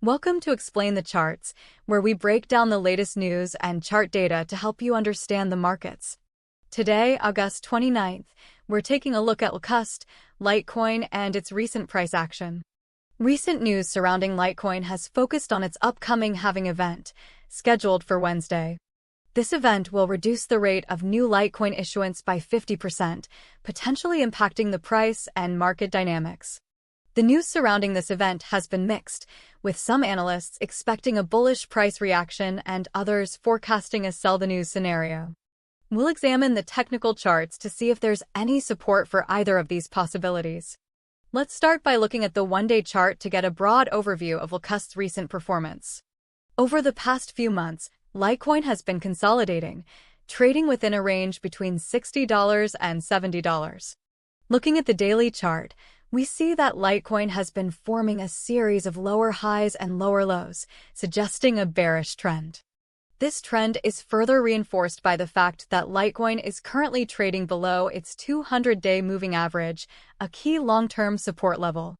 Welcome to Explain the Charts, where we break down the latest news and chart data to help you understand the markets. Today, August 29th, we're taking a look at LTCUSD, Litecoin, and its recent price action. Recent news surrounding Litecoin has focused on its upcoming halving event, scheduled for Wednesday. This event will reduce the rate of new Litecoin issuance by 50%, potentially impacting the price and market dynamics. The news surrounding this event has been mixed, with some analysts expecting a bullish price reaction and others forecasting a sell-the-news scenario. We'll examine the technical charts to see if there's any support for either of these possibilities. Let's start by looking at the one-day chart to get a broad overview of LTCUSD's recent performance. Over the past few months, Litecoin has been consolidating, trading within a range between $60 and $70. Looking at the daily chart, we see that Litecoin has been forming a series of lower highs and lower lows, suggesting a bearish trend. This trend is further reinforced by the fact that Litecoin is currently trading below its 200-day moving average, a key long-term support level.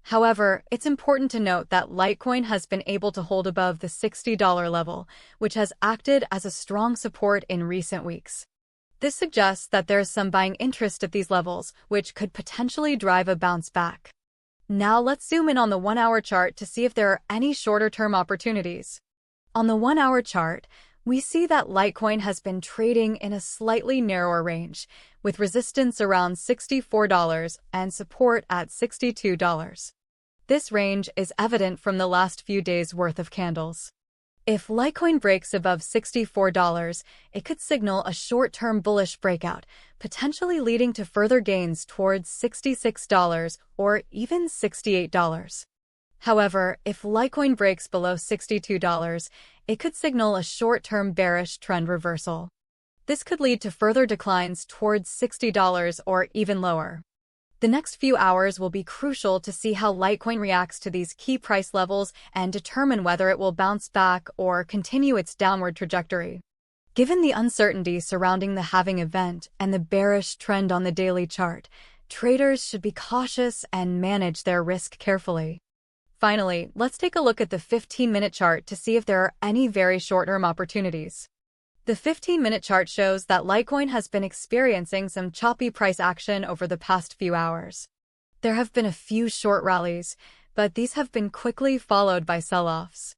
However, it's important to note that Litecoin has been able to hold above the $60 level, which has acted as a strong support in recent weeks. This suggests that there is some buying interest at these levels, which could potentially drive a bounce back. Now let's zoom in on the 1-hour chart to see if there are any shorter-term opportunities. On the 1-hour chart, we see that Litecoin has been trading in a slightly narrower range, with resistance around $64 and support at $62. This range is evident from the last few days' worth of candles. If Litecoin breaks above $64, it could signal a short-term bullish breakout, potentially leading to further gains towards $66 or even $68. However, if Litecoin breaks below $62, it could signal a short-term bearish trend reversal. This could lead to further declines towards $60 or even lower. The next few hours will be crucial to see how Litecoin reacts to these key price levels and determine whether it will bounce back or continue its downward trajectory. Given the uncertainty surrounding the halving event and the bearish trend on the daily chart, traders should be cautious and manage their risk carefully. Finally, let's take a look at the 15-minute chart to see if there are any very short-term opportunities. The 15-minute chart shows that Litecoin has been experiencing some choppy price action over the past few hours. There have been a few short rallies, but these have been quickly followed by sell-offs.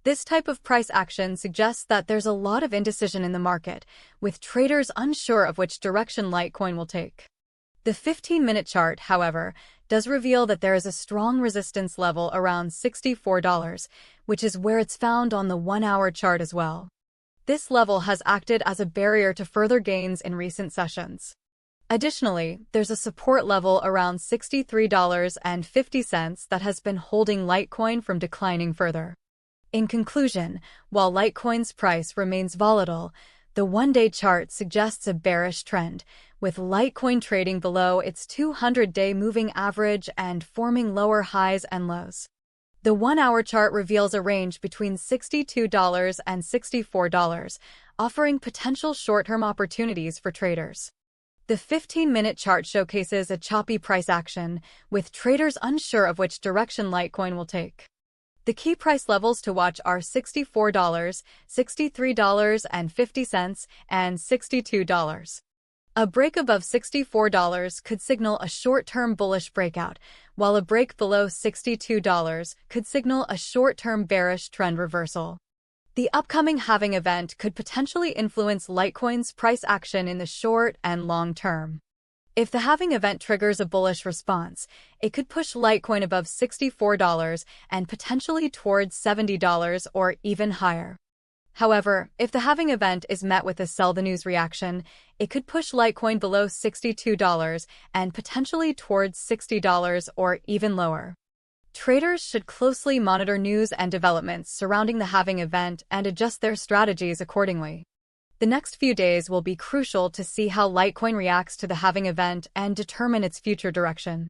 This type of price action suggests that there's a lot of indecision in the market, with traders unsure of which direction Litecoin will take. The 15-minute chart, however, does reveal that there is a strong resistance level around $64, which is where it's found on the 1-hour chart as well. This level has acted as a barrier to further gains in recent sessions. Additionally, there's a support level around $63.50 that has been holding Litecoin from declining further. In conclusion, while Litecoin's price remains volatile, the one-day chart suggests a bearish trend, with Litecoin trading below its 200-day moving average and forming lower highs and lows. The 1-hour chart reveals a range between $62 and $64, offering potential short-term opportunities for traders. The 15-minute chart showcases a choppy price action, with traders unsure of which direction Litecoin will take. The key price levels to watch are $64, $63.50, and $62. A break above $64 could signal a short-term bullish breakout, while a break below $62 could signal a short-term bearish trend reversal. The upcoming halving event could potentially influence Litecoin's price action in the short and long term. If the halving event triggers a bullish response, it could push Litecoin above $64 and potentially towards $70 or even higher. However, if the halving event is met with a sell-the-news reaction, it could push Litecoin below $62 and potentially towards $60 or even lower. Traders should closely monitor news and developments surrounding the halving event and adjust their strategies accordingly. The next few days will be crucial to see how Litecoin reacts to the halving event and determine its future direction.